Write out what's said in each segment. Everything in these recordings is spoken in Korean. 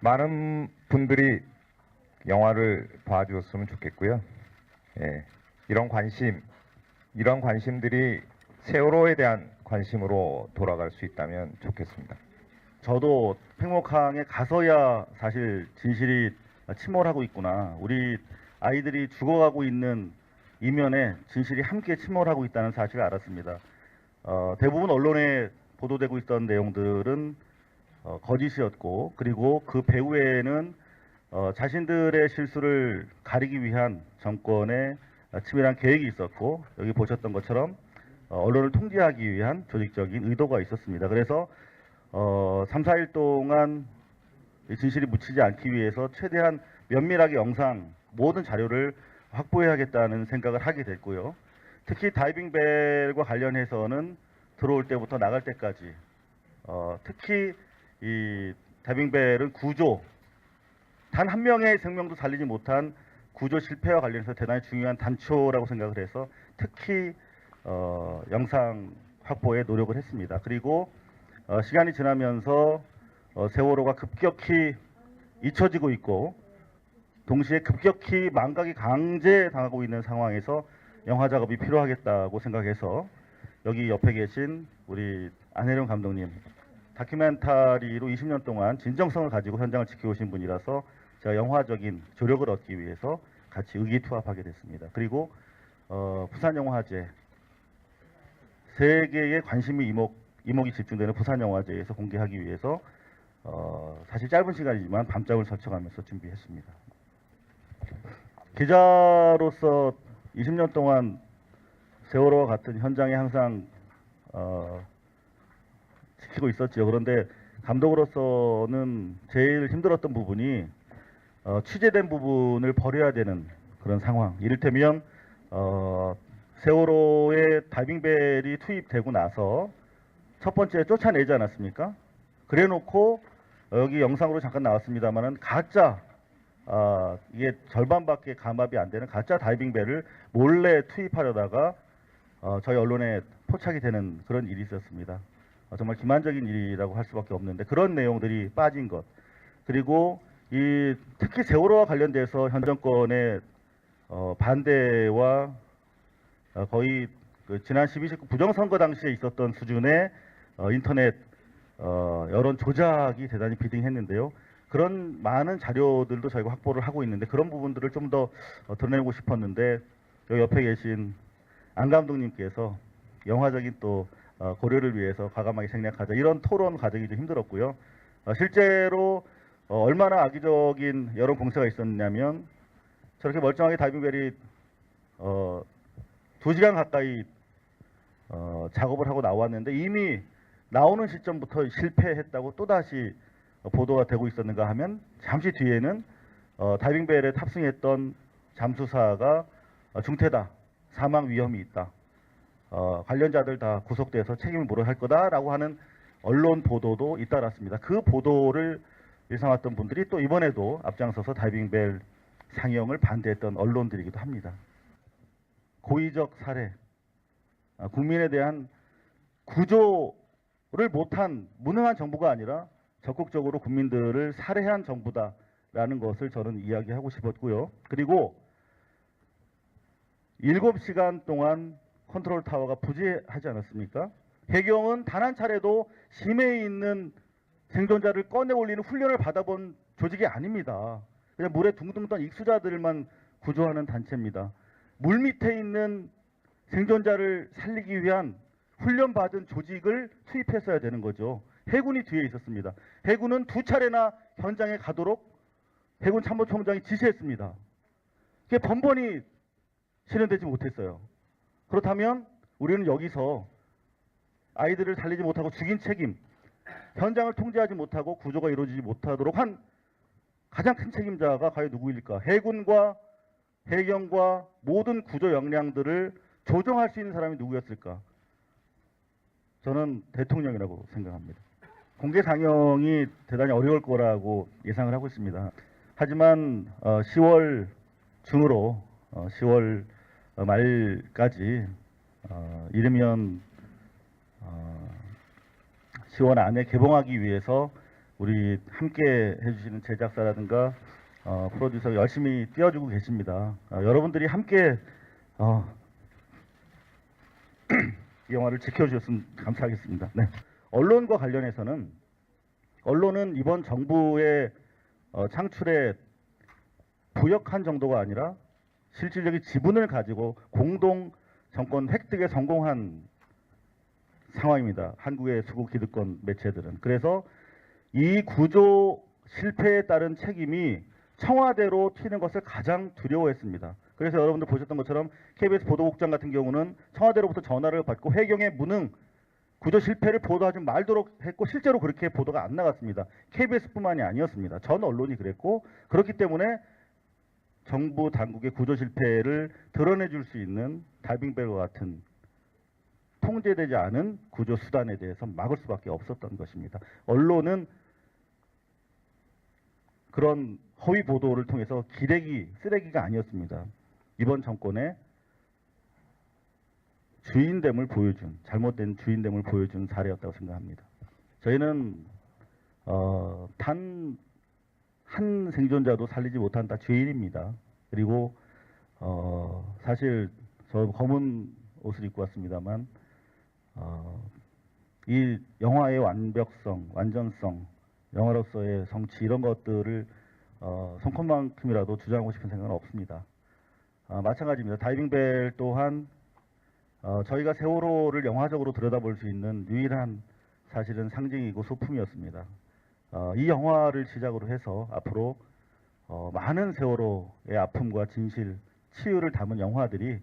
많은 분들이 영화를 봐주었으면 좋겠고요. 예, 이런 관심들이 세월호에 대한 관심으로 돌아갈 수 있다면 좋겠습니다. 저도 팽목항에 가서야 사실 진실이 침몰하고 있구나. 우리 아이들이 죽어가고 있는 이면에 진실이 함께 침몰하고 있다는 사실을 알았습니다. 대부분 언론에 보도되고 있던 내용들은 거짓이었고, 그리고 그 배후에는 자신들의 실수를 가리기 위한 정권의 치밀한 계획이 있었고, 여기 보셨던 것처럼 언론을 통제하기 위한 조직적인 의도가 있었습니다. 그래서 3, 4일 동안 진실이 묻히지 않기 위해서 최대한 면밀하게 영상 모든 자료를 확보해야겠다는 생각을 하게 됐고요. 특히 다이빙벨과 관련해서는 들어올 때부터 나갈 때까지 특히 이 다이빙벨은 구조 단 한 명의 생명도 살리지 못한 구조 실패와 관련해서 대단히 중요한 단초라고 생각을 해서 특히 영상 확보에 노력을 했습니다. 그리고 시간이 지나면서 세월호가 급격히 잊혀지고 있고 동시에 급격히 망각이 강제당하고 있는 상황에서 영화 작업이 필요하겠다고 생각해서 여기 옆에 계신 우리 안혜령 감독님 다큐멘터리로 20년 동안 진정성을 가지고 현장을 지켜오신 분이라서 제가 영화적인 조력을 얻기 위해서 같이 의기투합하게 됐습니다. 그리고 부산영화제 세계의 관심이 이목이 집중되는 부산영화제에서 공개하기 위해서 사실 짧은 시간이지만 밤잠을 설쳐가면서 준비했습니다. 기자로서 20년 동안 세월호와 같은 현장에 항상 지키고 있었죠. 그런데 감독으로서는 제일 힘들었던 부분이 취재된 부분을 버려야 되는 그런 상황. 이를테면 세월호에 다이빙벨이 투입되고 나서 첫 번째 쫓아내지 않았습니까? 그래놓고 여기 영상으로 잠깐 나왔습니다만은 가짜 이게 절반밖에 감압이 안 되는 가짜 다이빙벨을 몰래 투입하려다가 저희 언론에 포착이 되는 그런 일이 있었습니다. 정말 기만적인 일이라고 할 수밖에 없는데 그런 내용들이 빠진 것 그리고 특히 세월호와 관련돼서 현 정권의 반대와 거의 지난 12.19 부정선거 당시에 있었던 수준의 인터넷 여론 조작이 대단히 비등했는데요. 그런 많은 자료들도 저희가 확보를 하고 있는데 그런 부분들을 좀 더 드러내고 싶었는데 여기 옆에 계신 안 감독님께서 영화적인 또 고려를 위해서 과감하게 생략하자 이런 토론 과정이 좀 힘들었고요. 실제로 얼마나 악의적인 여론 공세가 있었냐면 저렇게 멀쩡하게 다이빙벨이 2시간 가까이 작업을 하고 나왔는데 이미 나오는 시점부터 실패했다고 또다시 보도가 되고 있었는가 하면 잠시 뒤에는 다이빙벨에 탑승했던 잠수사가 중태다, 사망 위험이 있다, 관련자들 다 구속돼서 책임을 물어야 할 거다라고 하는 언론 보도도 잇따랐습니다. 그 보도를 일삼았던 분들이 또 이번에도 앞장서서 다이빙벨 상영을 반대했던 언론들이기도 합니다. 고의적 살해, 국민에 대한 구조를 못한 무능한 정부가 아니라 적극적으로 국민들을 살해한 정부다라는 것을 저는 이야기하고 싶었고요. 그리고 7시간 동안 컨트롤 타워가 부재하지 않았습니까? 해경은 단 한 차례도 심해에 있는 생존자를 꺼내 올리는 훈련을 받아본 조직이 아닙니다. 그냥 물에 둥둥 떤 익수자들만 구조하는 단체입니다. 물 밑에 있는 생존자를 살리기 위한 훈련받은 조직을 투입했어야 되는 거죠. 해군이 뒤에 있었습니다. 해군은 2차례나 현장에 가도록 해군 참모총장이 지시했습니다. 그게 번번이 실현되지 못했어요. 그렇다면 우리는 여기서 아이들을 살리지 못하고 죽인 책임, 현장을 통제하지 못하고 구조가 이루어지지 못하도록 한 가장 큰 책임자가 과연 누구일까? 해군과 해경과 모든 구조 역량들을 조정할 수 있는 사람이 누구였을까? 저는 대통령이라고 생각합니다. 공개 상영이 대단히 어려울 거라고 예상을 하고 있습니다. 하지만 10월 중으로 10월 말까지 이르면 10월 안에 개봉하기 위해서 우리 함께 해주시는 제작사라든가 프로듀서 열심히 뛰어주고 계십니다. 여러분들이 함께 이 영화를 지켜주셨으면 감사하겠습니다. 네. 언론과 관련해서는 언론은 이번 정부의 창출에 부역한 정도가 아니라 실질적인 지분을 가지고 공동 정권 획득에 성공한 상황입니다. 한국의 수구 기득권 매체들은. 그래서 이 구조 실패에 따른 책임이 청와대로 튀는 것을 가장 두려워했습니다. 그래서 여러분들 보셨던 것처럼 KBS 보도국장 같은 경우는 청와대로부터 전화를 받고 해경의 무능, 구조 실패를 보도하지 말도록 했고 실제로 그렇게 보도가 안 나갔습니다. KBS뿐만이 아니었습니다. 전 언론이 그랬고 그렇기 때문에 정부 당국의 구조 실패를 드러내줄 수 있는 다이빙벨과 같은 통제되지 않은 구조 수단에 대해서 막을 수밖에 없었던 것입니다. 언론은 그런 허위 보도를 통해서 쓰레기가 아니었습니다. 이번 정권의 주인됨을 보여준, 잘못된 주인됨을 보여준 사례였다고 생각합니다. 저희는 단 한 생존자도 살리지 못한 다 죄인입니다. 그리고 사실 저 검은 옷을 입고 왔습니다만 이 영화의 완벽성, 완전성, 영화로서의 성취 이런 것들을 손꼽만큼이라도 주장하고 싶은 생각은 없습니다. 마찬가지입니다. 다이빙벨 또한 저희가 세월호를 영화적으로 들여다볼 수 있는 유일한 사실은 상징이고 소품이었습니다. 이 영화를 시작으로 해서 앞으로 많은 세월호의 아픔과 진실, 치유를 담은 영화들이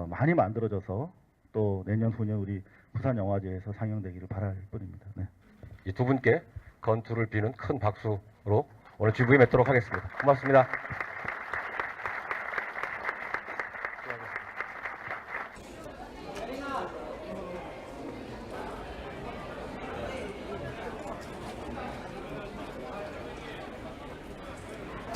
많이 만들어져서 또 내년 후년 우리 부산영화제에서 상영되기를 바랄 뿐입니다. 네. 이 두 분께 건투를 비는 큰 박수로 오늘 GV 맺도록 하겠습니다. 고맙습니다.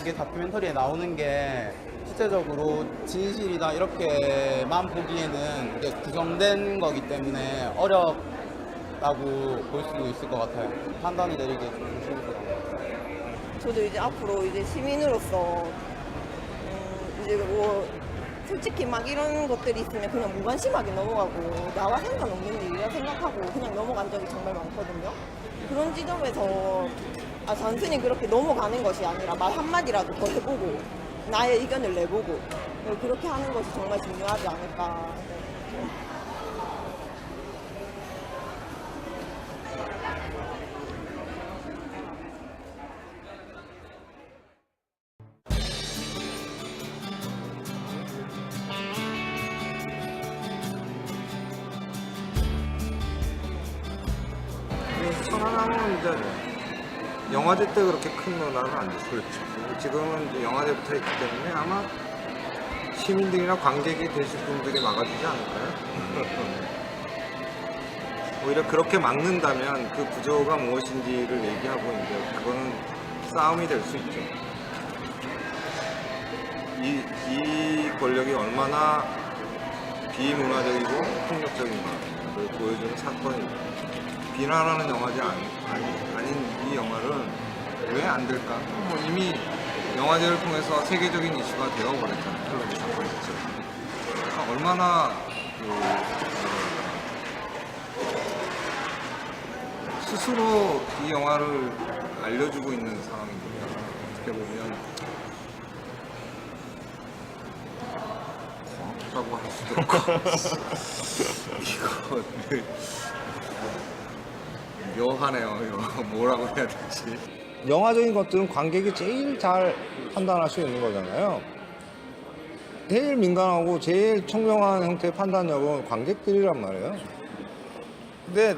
이게 다큐멘터리에 나오는 게 실제적으로 진실이다 이렇게만 보기에는 이게 구성된 거기 때문에 어렵다고 볼 수도 있을 것 같아요. 판단을 내리기 좀 조심스러워요. 저도 이제 앞으로 이제 시민으로서 이제 뭐 솔직히 막 이런 것들이 있으면 그냥 무관심하게 넘어가고 나와 상관없는 일이라 생각하고 그냥 넘어간 적이 정말 많거든요. 그런 지점에서 단순히 그렇게 넘어가는 것이 아니라 말 한마디라도 더 해보고 나의 의견을 내보고 그렇게 하는 것이 정말 중요하지 않을까. 천안함은 이제 영화제 때 그렇게 큰 논란은 안 됐었죠. 지금은 이제 영화제부터 했기 때문에 아마 시민들이나 관객이 되실 분들이 막아주지 않을까요? 오히려 그렇게 막는다면 그 구조가 무엇인지를 얘기하고 이제 그거는 싸움이 될 수 있죠. 이 권력이 얼마나 비문화적이고 폭력적인가를 보여주는 사건입니다. 비난하는 영화제 아닌 이 영화를 왜 안 될까? 뭐 이미 영화제를 통해서 세계적인 이슈가 되어버렸잖아요. 텔레비전 그렇죠. 얼마나 스스로 이 영화를 알려주고 있는 상황입니다. 어떻게 보면 과학자고 할 수도 없고 이거 묘하네요. 이거 뭐라고 해야 될지. 영화적인 것들은 관객이 제일 잘 판단할 수 있는 거잖아요. 제일 민감하고 제일 총명한 형태의 판단력은 관객들이란 말이에요. 근데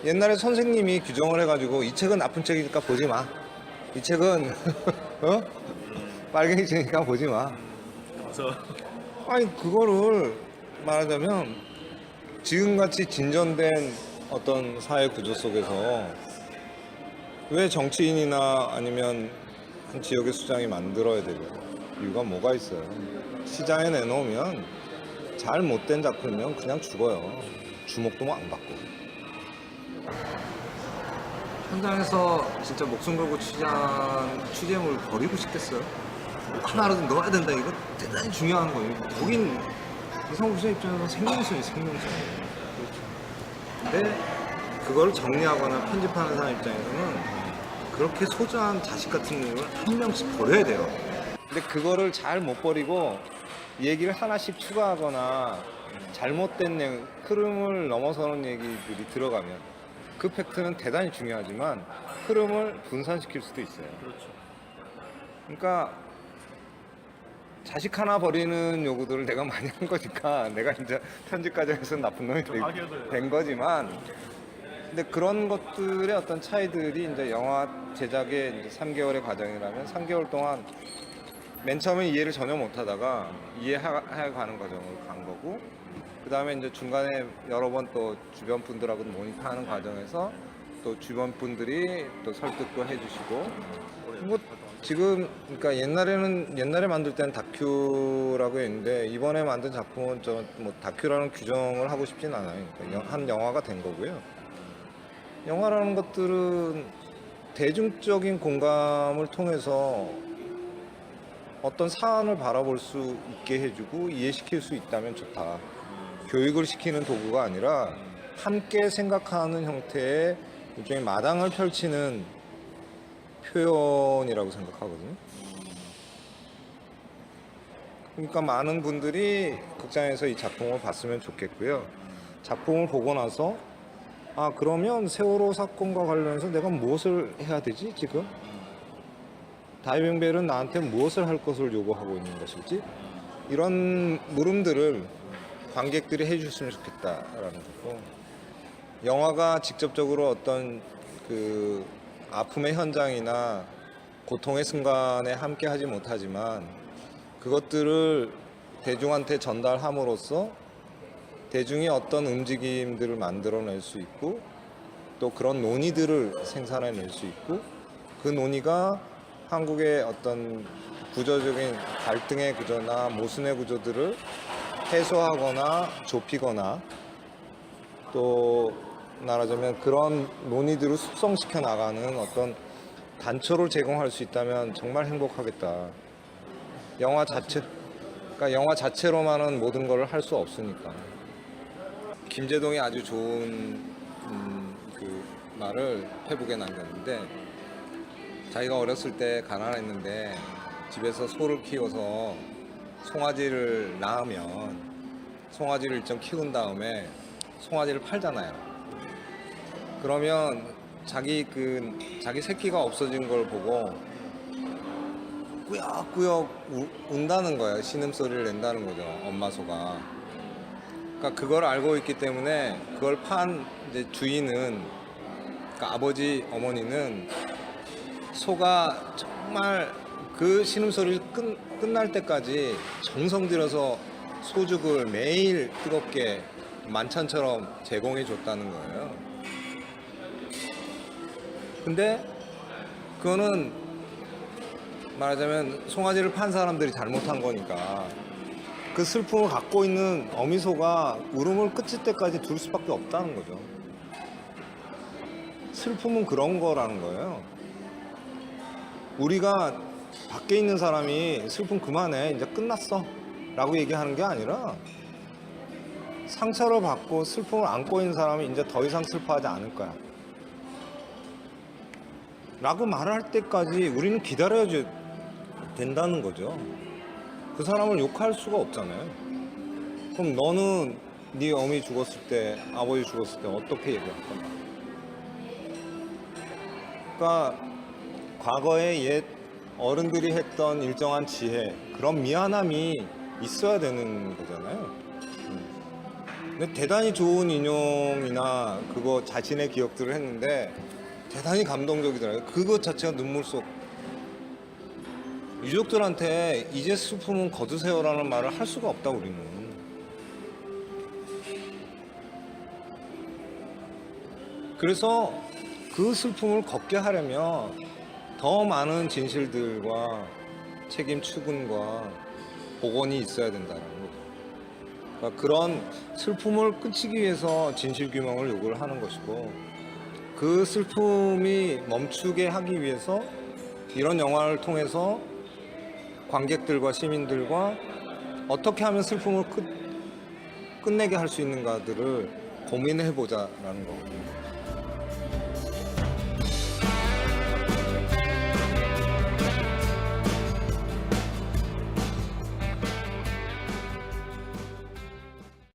옛날에 선생님이 규정을 해가지고 이 책은 나쁜 책이니까 보지 마. 이 책은 빨갱이지니까 보지 마. 아니 그거를 말하자면 지금같이 진전된 어떤 사회 구조 속에서 왜 정치인이나 아니면 한 지역의 수장이 만들어야 되죠? 이유가 뭐가 있어요? 시장에 내놓으면 잘 못된 작품이면 그냥 죽어요. 주목도 안 받고. 현장에서 진짜 목숨 걸고 취재물 버리고 싶겠어요? 하나라도 넣어야 된다. 이거 대단히 중요한 거예요. 거긴 이성우 씨 입장에서 생명선이 생명선. 근데 그걸 정리하거나 편집하는 사람 입장에서는 그렇게 소중한 자식 같은 놈을 한 명씩 버려야 돼요. 근데 그거를 잘 못 버리고 얘기를 하나씩 추가하거나 잘못된 내용, 흐름을 넘어서는 얘기들이 들어가면 그 팩트는 대단히 중요하지만 흐름을 분산시킬 수도 있어요. 그러니까 자식 하나 버리는 요구들을 내가 많이 한 거니까 내가 이제 편집 과정에서 나쁜 놈이 된 거지만, 근데 그런 것들의 어떤 차이들이 이제 영화 제작의 이제 3개월의 과정이라면 3개월 동안 맨 처음에 이해를 전혀 못하다가 이해해가는 과정을 간 거고, 그 다음에 이제 중간에 여러 번 또 주변 분들하고 모니터하는 과정에서 또 주변 분들이 또 설득도 해주시고, 뭐 지금 그러니까 옛날에 만들 때는 다큐라고 했는데 이번에 만든 작품은 뭐 다큐라는 규정을 하고 싶진 않아요. 그러니까 한 영화가 된 거고요. 영화라는 것들은 대중적인 공감을 통해서 어떤 사안을 바라볼 수 있게 해주고 이해시킬 수 있다면 좋다. 교육을 시키는 도구가 아니라 함께 생각하는 형태의 일종의 마당을 펼치는 표현이라고 생각하거든요. 그러니까 많은 분들이 극장에서 이 작품을 봤으면 좋겠고요. 작품을 보고 나서 아, 그러면 세월호 사건과 관련해서 내가 무엇을 해야 되지 지금? 다이빙벨은 나한테 무엇을 할 것을 요구하고 있는 것일지? 이런 물음들을 관객들이 해주셨으면 좋겠다라는 거고, 영화가 직접적으로 어떤 그 아픔의 현장이나 고통의 순간에 함께 하지 못하지만 그것들을 대중한테 전달함으로써 대중이 어떤 움직임들을 만들어낼 수 있고 또 그런 논의들을 생산해낼 수 있고, 그 논의가 한국의 어떤 구조적인 갈등의 구조나 모순의 구조들을 해소하거나 좁히거나 또 말하자면 그런 논의들을 숙성시켜 나가는 어떤 단초를 제공할 수 있다면 정말 행복하겠다. 그러니까 영화 자체로만은 모든 걸 할 수 없으니까. 김재동이 아주 좋은 그 말을 페북에 남겼는데, 자기가 어렸을 때 가난했는데 집에서 소를 키워서 송아지를 낳으면 송아지를 일정 키운 다음에 송아지를 팔잖아요. 그러면 자기 새끼가 없어진 걸 보고 꾸역꾸역 운다는 거예요. 신음소리를 낸다는 거죠, 엄마 소가. 그러니까 그걸 알고 있기 때문에 그걸 판 이제 주인은, 그러니까 아버지 어머니는 소가 정말 그 신음소리를 끝날 때까지 정성 들여서 소죽을 매일 뜨겁게 만찬처럼 제공해 줬다는 거예요. 근데 그거는 말하자면 송아지를 판 사람들이 잘못한 거니까 그 슬픔을 갖고 있는 어미소가 울음을 끝일 때까지 둘 수밖에 없다는 거죠. 슬픔은 그런 거라는 거예요. 우리가 밖에 있는 사람이 슬픔 그만해, 이제 끝났어 라고 얘기하는 게 아니라 상처를 받고 슬픔을 안고 있는 사람이 이제 더 이상 슬퍼하지 않을 거야 라고 말을 할 때까지 우리는 기다려야 된다는 거죠. 그 사람을 욕할 수가 없잖아요. 그럼 너는 네 어미 죽었을 때, 아버지 죽었을 때 어떻게 얘기할 거야? 그러니까 과거에 옛 어른들이 했던 일정한 지혜, 그런 미안함이 있어야 되는 거잖아요. 근데 대단히 좋은 인용이나 그거 자신의 기억들을 했는데 대단히 감동적이더라고요. 그것 자체가 눈물 속. 유족들한테 이제 슬픔은 거두세요라는 말을 할 수가 없다, 우리는. 그래서 그 슬픔을 걷게 하려면 더 많은 진실들과 책임 추궁과 복원이 있어야 된다는 거죠. 그러니까 그런 슬픔을 끝이기 위해서 진실 규명을 요구를 하는 것이고, 그 슬픔이 멈추게 하기 위해서 이런 영화를 통해서 관객들과 시민들과 어떻게 하면 슬픔을 끝내게 할 수 있는가들을 고민해 보자라는 거거든요.